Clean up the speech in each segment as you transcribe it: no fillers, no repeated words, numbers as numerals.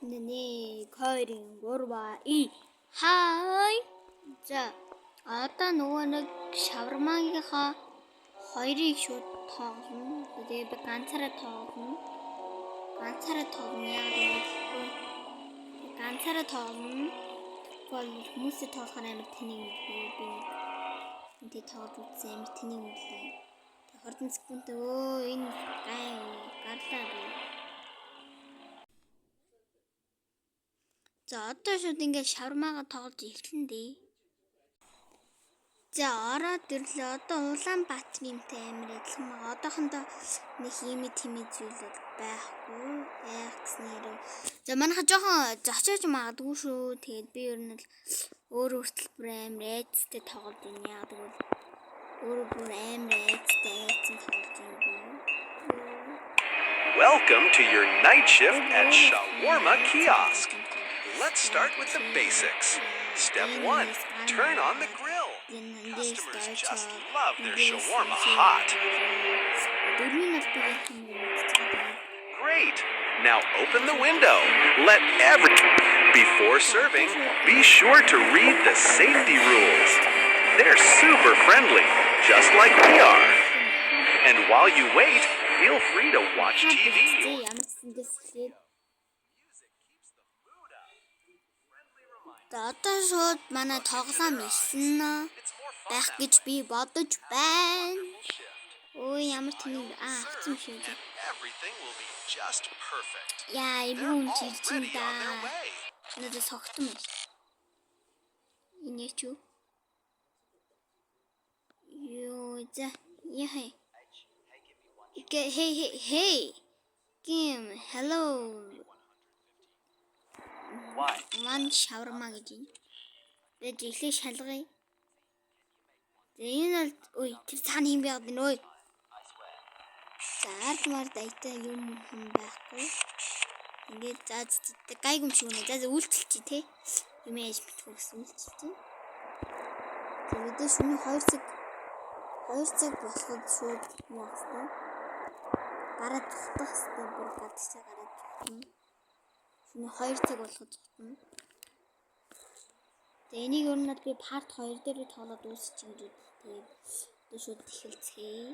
Нэг, хоёрын, гурван, хай. За одоо нөгөө нэг шавармагийнхаа хоёрыг шууд тоогно. Тэгээ би ганцаараа тоогно. Яг гэвэл ганцаараа тоогно. Бол хүмүүсээ тоохоор амар тэнийг би энэ тоож үзсэн амар тэнийг үлээ. Тэгээ хордон секундтэй энэ гарлаа би. За одоо шууд ингээд шавармаага тоолж эхлэн дээ. За ороод ирлээ. Одоо Улаанбаатар юмтай амар адилхан байгаа. Одоохондоо нэг химээ зүйлүүд байхгүй. Яах гэснээр. За манайха жоохон зочоож магадгүй шүү. Тэгээд би ер нь өөр хөтөлбөр амар айцтай тоглож байна. Яг тэгвэл өөр бүр амар айцтай тоглож байна. Welcome to your night shift at Shawarma Kiosk. Let's start with the basics. Step 1, turn on the grill. Customers just love their shawarma hot. Great. Now open the window. Before serving, be sure to read the safety rules. They're super friendly, just like we are. And while you wait, feel free to watch TV. Одоо шууд манай тоглоом ихсэн байх гэж би бодож байна. Ой ямар тэнийг авсан шүү дээ. Яа юм чилчин да. Нүдэ согтсон байна. Энэ ч юу? Ёо за яа. Hey. Kim, hello. One shawarma гэж юм. Тэгээд ихлэ шалгая. Энэ бол тэр цаана юм байгаад байна ой. Заардмаар дайтай юм байхгүй. Ингээд гайг юм шиг үнэ. За үйлчлчих тий. Юм яаж битгүү гэсэн үйлчлчих. Тэгээд шөнө 2 цаг болоход шууд яах вэ? Гараад тутах хэвээр бүр гадагшаа гараад тутна. Шөнө 2 цаг болоход тутна. Тэгээ энийг ер нь би part 2 дээр тоолоод дуусчихъя гэж. Тэгээд шууд эхэлцгээе.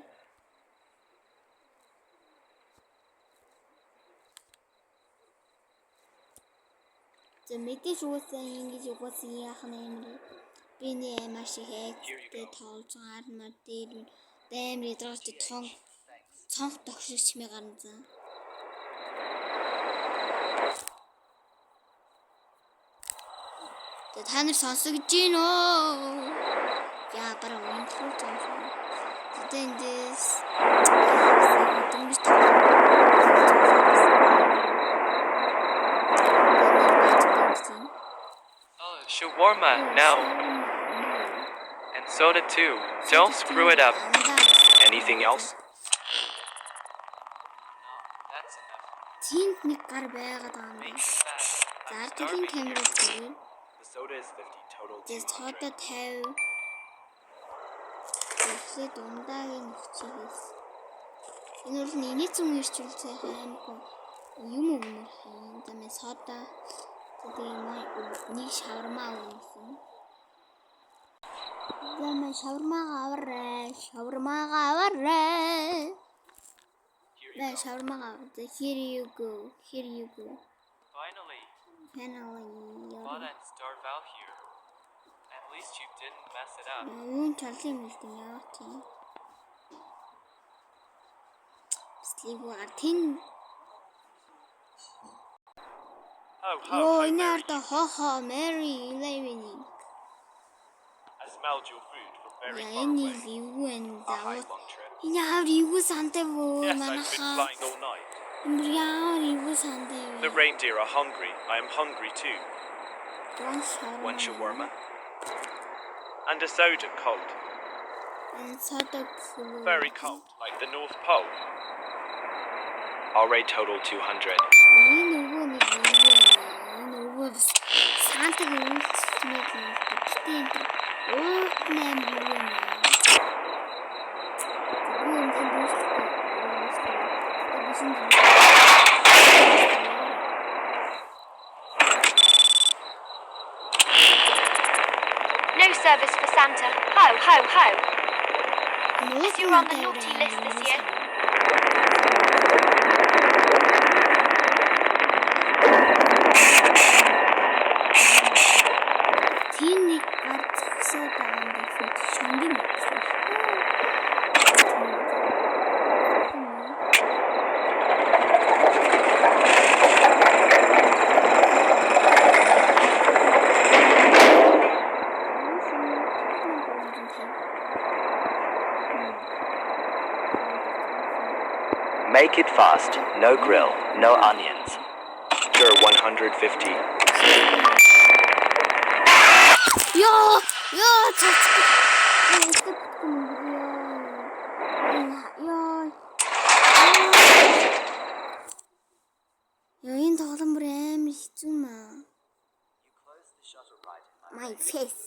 За мэдээж уусаа ингэж угаасан яах юм бэ? Би нэ маш их хайртай тоолж гармаар дээр даймэр ядраач цонх тогширч мэ гарна за. Та нар сонсогч гин үү? Яа бараа үнэхээр сонсоо. Тэндээс Shawarma now. And soda too. Don't screw it up. Anything else? That's enough. Тинт нэг гар байгаад байгаа юм байна. За тэлийн камера дээр The soda is 50 total. This soda 50. Тэгсээ дундаагийн нөхцөлөөс. Энэ бол нийцэн ирчүүл сайхан аймаг юм өгмөр хин. Тэмээ сода тэгээд нэг шаварма өгсөн. Тэмээ шавармаага аваарай. Бай шавармаага. Here you go. Finally. Fun and starve out here. At least you didn't mess it up. Юун чарлын мэлтэн яа тийм. Слигвар тин. How Наар та хо Mary Levining. I smelled your food from very far Энэ away. юу вэ? A hike-long trip. Энэ хав юу сантай бөө Yes, I've been манайхаа. flying all night. Яа юу сантай вэ? The reindeer are hungry. I am hungry too. One shawarma. And a soda cold. And soda cold. Very cold, like the North Pole. Our rate total 200. Энэ нөгөө сантаг үйлчлэмээр гэтээ энэ уут нэм юу юм. service for Santa. Ho, ho, ho. If You're on the naughty list this year. Тэнийг гар зогсоод байгаа юм гэсэн шонгийн мэдсэн. Make it fast. No grill, no onions. Sure, 150. Энэ тоглоом бүр амар хэцүү маа. You close the shutter right in My face.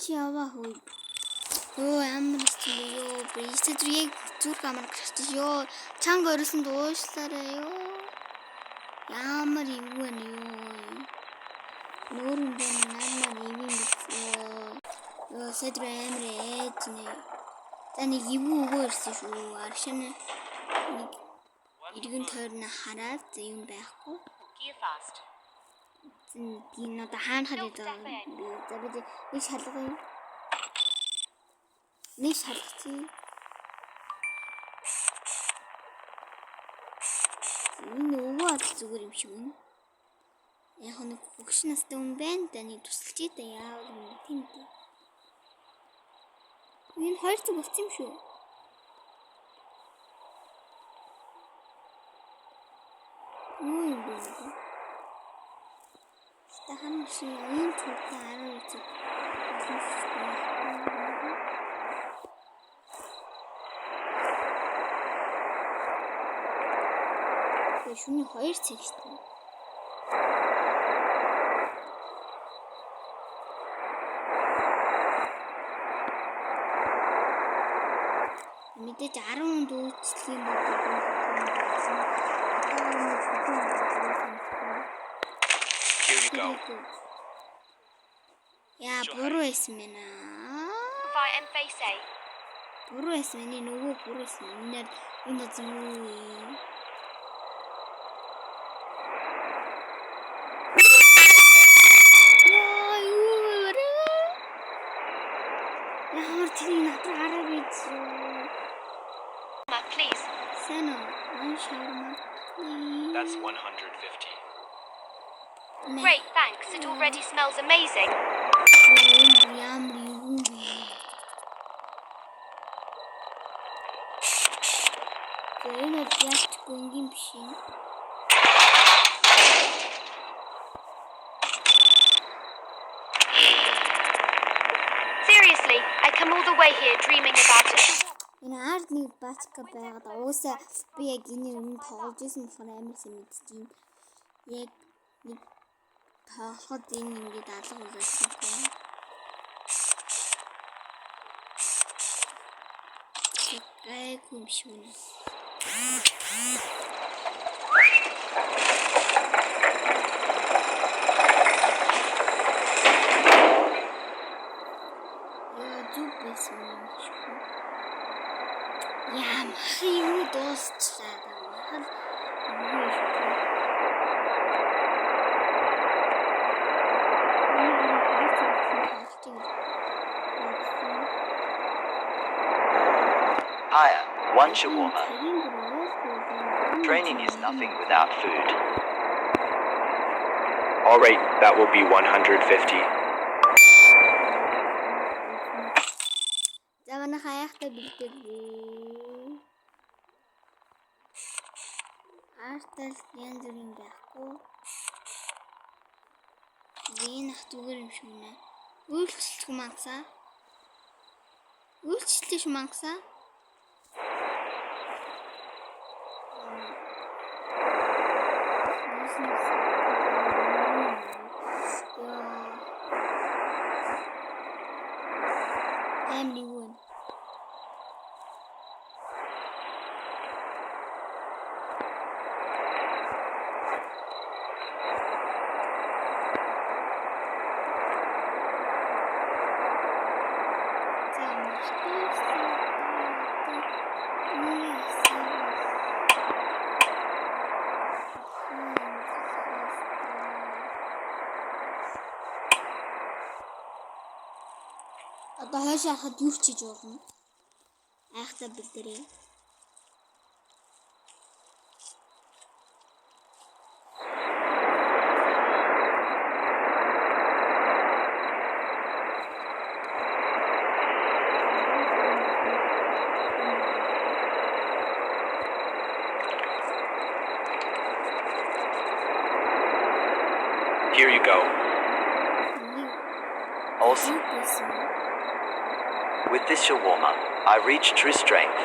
Чи яваа хөө. Амар хэцүү бүр ийсэд яг зүрх амар гэрчиж чанга орилсон дуушлаарай Ямар юу вэ Нүүрэн дээр намайг ивэн бит сэдр амар ээж нэ. Таны ивэн өгөө ирсэн шүү. Аршин нэг иргэн тойрны хараад юм байхгүй. Gear fast. Энэ одоо хаана хараад байгаа юм. За бид нэг шалгая юм. Нэг шалгацгий. Энэ өвөө зүгээр юм шиг байна. Яг нэг хөгш настай хүн байна. Таны тусалж ийтэ яа юм тийм дээ. Энэ хоёр цаг болсон юм шүү. Юм байна. Тахан шиг энэ цагтаа 12 цаг. Шөнийн 2 цаг шүү дээ. Мэдээж 10 хүнд үйлчлэх юм бол Here you go. Яа, буруу байсан байна. Provide and face A. Буруу байсан миний нөгөө буруу байсан. Минийд энэ зүйл Please. Sano, one shawarma, please. That's 150. Great, thanks. It already smells amazing. Seriously, I come all the way here dreaming about it. Энэ ард нэг бачка байгаад уусаа би яг энэ юм тоглож исэн болохоор амар сайн мэдчихээн. Яг нэг тоглоход энэ ингээд алга болчихсон юм. Гайгүй юм шиг үнэ. Яа, зүбэсэн юм шиг. Яа, юу дуусчлаа гэмээр. Higher, one shawarma. Training is nothing without food. All right, that will be 150. Завана хаяхтай бэлдээ. Артал янз бүрийн байхгүй. Энэ ах зүгээр юм шиг нэ. Үйлчлэх юм ангасаа. Үйлчлэх юм ангасаа. Family one. хойш харахад юу ч хийж болно. Айхтаа бэлдэрээ. Here you go. Awesome. With this shawarma, I reach true strength.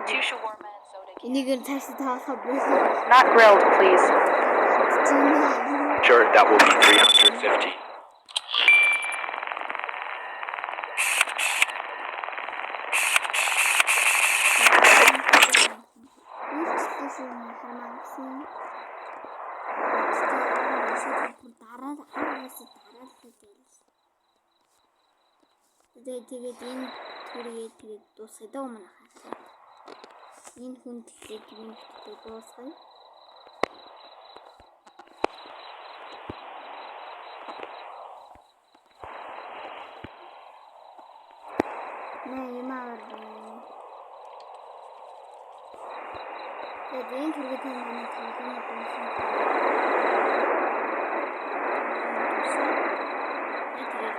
Two shawarma and soda cans. Энийг нь цааш таахаа биш. Not grilled, please. Sure, that will be 350. Тэгээд энэ түргээ тэгээд дуусгая даа өмнө хаа. Энэ хүн тэгээд энэ дуусгая. Наа ямаар. Тэгээд энэ түргээ манай телефон дуусгая. Тэгээд